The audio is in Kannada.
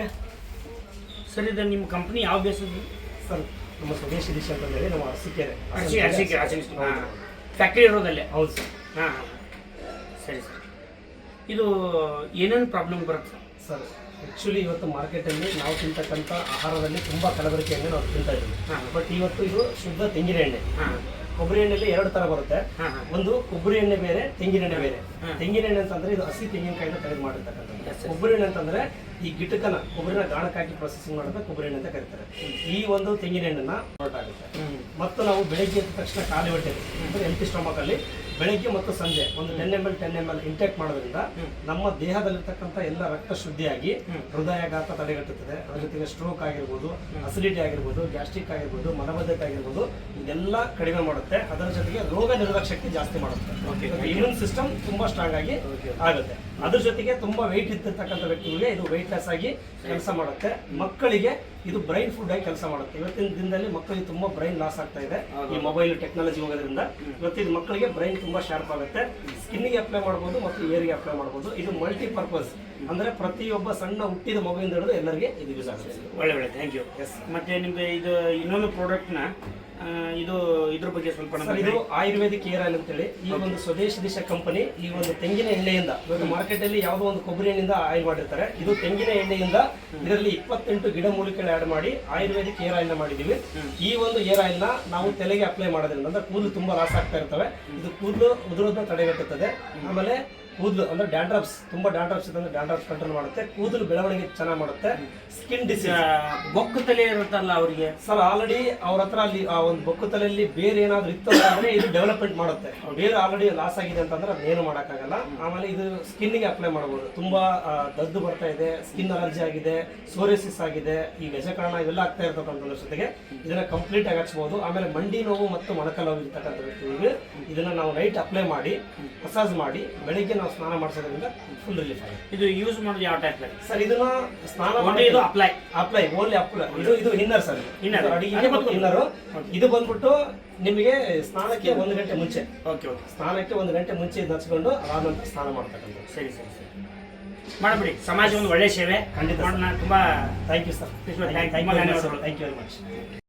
ಓಕೆ ಸರ್, ಇದು ನಿಮ್ಮ ಕಂಪ್ನಿ ಯಾವ ಬೇಸದ್ದು ಸರ್? ನಮ್ಮ ಸ್ವದೇಶಿ ಡಿಶ್ ಅಂತಂದೇಳಿ ನಮ್ಮ ಅರಸೀಕೆರೆ ಫ್ಯಾಕ್ಟ್ರಿ ಇರೋದಲ್ಲೇ. ಹೌದು ಸರ್. ಹಾಂ ಹಾಂ, ಸರಿ ಸರ್. ಇದು ಏನೇನು ಪ್ರಾಬ್ಲಮ್ ಬರುತ್ತೆ ಸರ್? ಆ್ಯಕ್ಚುಲಿ ಇವತ್ತು ಮಾರ್ಕೆಟಲ್ಲಿ ನಾವು ತಿಂತಕ್ಕಂಥ ಆಹಾರದಲ್ಲಿ ತುಂಬ ಕಲಬೆರಕೆಯನ್ನು ನಾವು ತಿಂತಾ ಇದ್ದೀವಿ. ಬಟ್ ಇವತ್ತು ಇದು ಶುದ್ಧ ತೆಂಗಿನ ಎಣ್ಣೆ. ಕೊಬ್ಬರಿ ಎಣ್ಣೆಯಲ್ಲಿ 2 ಥರ ಬರುತ್ತೆ. ಒಂದು ಕೊಬ್ಬರಿ ಎಣ್ಣೆ ಬೇರೆ, ತೆಂಗಿನ ಎಣ್ಣೆ ಬೇರೆ. ತೆಂಗಿನ ಎಣ್ಣೆ ಅಂತಂದ್ರೆ ಇದು ಹಸಿ ತೆಂಗಿನಕಾಯಿಂದ ತೆಗೆದು ಮಾಡಿರ್ತಕ್ಕಂಥದ್ದು. ಕೊಬ್ಬರಿ ಎಣ್ಣೆ ಅಂತಂದ್ರೆ ಈ ಗಿಟಕನ ಕೊಬ್ಬರಿನ ಗಾಣಕ್ಕೆ ಹಾಕಿ ಪ್ರೊಸೆಸಿಂಗ್ ಮಾಡೋದು ಕೊಬ್ಬರಿ ಎಣ್ಣೆ ಅಂತ ಕರೀತಾರೆ. ಈ ಒಂದು ತೆಂಗಿನ ಎಣ್ಣೆನ ಹೊರಟಾಗುತ್ತೆ. ಮತ್ತು ನಾವು ಬೆಳಗ್ಗೆ ಎದ್ದ ತಕ್ಷಣ ಖಾಲಿ ಹೊಟ್ಟೆಲಿ ಅಂದರೆ ಎಂಟಿ ಸ್ಟಮಕ್ ಅಲ್ಲಿ ಬೆಳಗ್ಗೆ ಮತ್ತು ಸಂಜೆ ಒಂದು 10 ml ಇಂಟೇಕ್ ಮಾಡೋದ್ರಿಂದ ನಮ್ಮ ದೇಹದಲ್ಲಿರ್ತಕ್ಕಂಥ ಎಲ್ಲ ರಕ್ತ ಶುದ್ಧಿಯಾಗಿ ಹೃದಯಾಘಾತ ತಡೆಗಟ್ಟುತ್ತದೆ. ಅದರ ಜೊತೆಗೆ ಸ್ಟ್ರೋಕ್ ಆಗಿರ್ಬೋದು, ಅಸಿಡಿಟಿ ಆಗಿರ್ಬೋದು, ಗ್ಯಾಸ್ಟ್ರಿಕ್ ಆಗಿರ್ಬೋದು, ಮಲಬದ್ಧತೆ ಆಗಿರ್ಬೋದು, ಇದೆಲ್ಲ ಕಡಿಮೆ ಮಾಡುತ್ತೆ. ಅದರ ಜೊತೆಗೆ ರೋಗ ನಿರೋಧಕ ಶಕ್ತಿ ಜಾಸ್ತಿ ಮಾಡುತ್ತೆ. ಇಮ್ಯೂನ್ ಸಿಸ್ಟಮ್ ತುಂಬಾ ಸ್ಟ್ರಾಂಗ್ ಆಗಿ ಆಗುತ್ತೆ. ಅದ್ರ ಜೊತೆಗೆ ತುಂಬಾ ವೆಯ್ಟ್ ಇದ್ದಿರ್ತಕ್ಕಂಥ ವ್ಯಕ್ತಿಗಳಿಗೆ ಇದು ವೆಯ್ಟ್ ಲೆಸ್ ಆಗಿ ಕೆಲಸ ಮಾಡುತ್ತೆ. ಮಕ್ಕಳಿಗೆ ಇದು ಬ್ರೈನ್ ಫುಡ್ ಆಗಿ ಕೆಲಸ ಮಾಡುತ್ತೆ. ಇವತ್ತಿನ ದಿನದಲ್ಲಿ ಮಕ್ಕಳಿಗೆ ತುಂಬಾ ಬ್ರೈನ್ ಲಾಸ್ ಆಗ್ತಾ ಇದೆ ಈ ಮೊಬೈಲ್ ಟೆಕ್ನಾಲಜಿ ಹೋಗೋದ್ರಿಂದ. ಇವತ್ತಿನ ಮಕ್ಕಳಿಗೆ ಬ್ರೈನ್ ತುಂಬಾ ಶಾರ್ಪ್ ಆಗುತ್ತೆ. ಸ್ಕಿನ್ನಿಗೆ ಅಪ್ಲೈ ಮಾಡಬಹುದು ಮತ್ತು ಏರಿಗೆ ಅಪ್ಲೈ ಮಾಡಬಹುದು. ಇದು ಮಲ್ಟಿಪರ್ಪಸ್ ಅಂದ್ರೆ ಪ್ರತಿಯೊಬ್ಬ ಸಣ್ಣ ಹುಟ್ಟಿದ ಮಗುವಿಂದ ಹಿಡಿದು ಎಲ್ಲರಿಗೆ ಇದು ಯೂಸ್ ಆಗುತ್ತೆ. ಒಳ್ಳೆ ಥ್ಯಾಂಕ್ ಯು. ಮತ್ತೆ ನಿಮಗೆ ಇದು ಇನ್ನೊಂದು ಪ್ರಾಡಕ್ಟ್ನ ಇದು ಇದ್ರ ಬಗ್ಗೆ ಸ್ವಲ್ಪ ಇದು ಆಯುರ್ವೇದಿಕ್ ಏರ್ ಆಯಿಲ್ ಅಂತೇಳಿ ಈ ಒಂದು ಸ್ವದೇಶಿ ದಿಶ ಕಂಪನಿ ಈ ಒಂದು ತೆಂಗಿನ ಎಣ್ಣೆಯಿಂದ ಇವತ್ತು ಮಾರ್ಕೆಟ್ ಅಲ್ಲಿ ಯಾವುದೋ ಒಂದು ಕೊಬ್ಬರಿ ಎಣ್ಣೆಯಿಂದ ಆಯಿಲ್ ಮಾಡಿರ್ತಾರೆ. ಇದು ತೆಂಗಿನ ಎಣ್ಣೆಯಿಂದ ಇದರಲ್ಲಿ 28 ಗಿಡ ಮೂಲಿಕೆಗಳು ಆಡ್ ಮಾಡಿ ಆಯುರ್ವೇದಿಕ್ ಏರ್ ಆಯಿಲ್ ನ ಮಾಡಿದೀವಿ. ಈ ಒಂದು ಏರ್ ಆಯಿಲ್ ನ ನಾವು ತಲೆಗೆ ಅಪ್ಲೈ ಮಾಡೋದ್ರಿಂದ ಅಂದ್ರೆ ಕೂದಲು ತುಂಬಾ ಲಾಸ್ ಆಗ್ತಾ ಇರ್ತವೆ. ಇದು ಕೂದಲು ಉದುರೋದನ್ನ ತಡೆಗಟ್ಟುತ್ತದೆ. ಆಮೇಲೆ ಕೂದಲು ಅಂದ್ರೆ ಡ್ಯಾಂಡ್ರಫ್ಸ್ ತುಂಬಾ ಡ್ಯಾಂಡ್ರಫ್ಸ್ ಇದ್ರೆ ಡ್ಯಾಂಡ್ರಫ್ ಕಂಟ್ರೋಲ್ ಮಾಡುತ್ತೆ. ಕೂದಲು ಬೆಳವಣಿಗೆ ಚೆನ್ನಾಗಿ ಮಾಡುತ್ತೆ. ಸ್ಕಿನ್ ಡಿಸೀಸ್ ಬೊಕ್ಕು ತಲೆ ಇರುತ್ತಲ್ಲ ಅವರಿಗೆ ಸರ್, ಆಲ್ರೆಡಿ ಅವ್ರ ಹತ್ರ ಅಲ್ಲಿ ಆ ಒಂದು ಬೊಕ್ಕು ತಲೆಯಲ್ಲಿ ಬೇರೆ ಏನಾದ್ರು ಇತ್ತು ಅಂದ್ರೆ ಇದು ಡೆವಲಪ್ಮೆಂಟ್ ಮಾಡುತ್ತೆ. ಬೇರೆ ಆಲ್ರೆಡಿ ಲಾಸ್ ಆಗಿದೆ ಅಂತಂದ್ರೆ ಅದೇನು ಮಾಡೋಕ್ಕಾಗಲ್ಲ. ಆಮೇಲೆ ಇದು ಸ್ಕಿನ್ಗೆ ಅಪ್ಲೈ ಮಾಡಬಹುದು. ತುಂಬಾ ದದ್ದು ಬರ್ತಾ ಇದೆ, ಸ್ಕಿನ್ ಅಲರ್ಜಿ ಆಗಿದೆ, ಸೋರಿಸಿಸ್ ಆಗಿದೆ, ಈ ಗಜಕಾರಣ ಇವೆಲ್ಲ ಆಗ್ತಾ ಇರ್ತಕ್ಕಂಥ ಜೊತೆಗೆ ಇದನ್ನ ಕಂಪ್ಲೀಟ್ ಆಗಿ ಹಚ್ಚಬಹುದು. ಆಮೇಲೆ ಮಂಡಿ ನೋವು ಮತ್ತು ಮೊಣಕಾಲು ನೋವು ಇರ್ತಕ್ಕಂಥ ವ್ಯಕ್ತಿಗಳಿಗೆ ಇದನ್ನ ನಾವು ನೈಟ್ ಅಪ್ಲೈ ಮಾಡಿ ಮಸಾಜ್ ಮಾಡಿ ಬೆಳಿಗ್ಗೆ ನಾವು ಸ್ನಾನ ಮಾಡಿಸೋದ್ರಿಂದ ಫುಲ್ ರಿಲೀಫ್ ಆಗುತ್ತೆ. ಇದು ಯೂಸ್ ಮಾಡೋದು ಯಾವ ಟೈಪ್ ಸರ್? ಇದನ್ನ ಸ್ನಾನ ಅಪ್ಲೈ ಓನ್ಲಿ ಅಪ್ಲೈ ಇದು ಇನ್ನರ್ ಸರ್. ಇನ್ನರ್ ಇದು ಬಂದ್ಬಿಟ್ಟು ನಿಮಗೆ ಸ್ನಾನಕ್ಕೆ 1 ಗಂಟೆ ಮುಂಚೆ ಸ್ನಾನಕ್ಕೆ 1 ಗಂಟೆ ಮುಂಚೆ ಇದು ಹಚ್ಕೊಂಡು ಆನಂತರ ಸ್ನಾನ ಮಾಡ್ತಕ್ಕಂಥ. ಸರಿ ಸರಿ ಸರಿ, ಮಾಡಬಿಡಿ. ಸಮಾಜ ಒಂದು ಒಳ್ಳೆ ಸೇವೆ ಖಂಡಿತ. ತುಂಬಾ thank you sir. Thank you very much.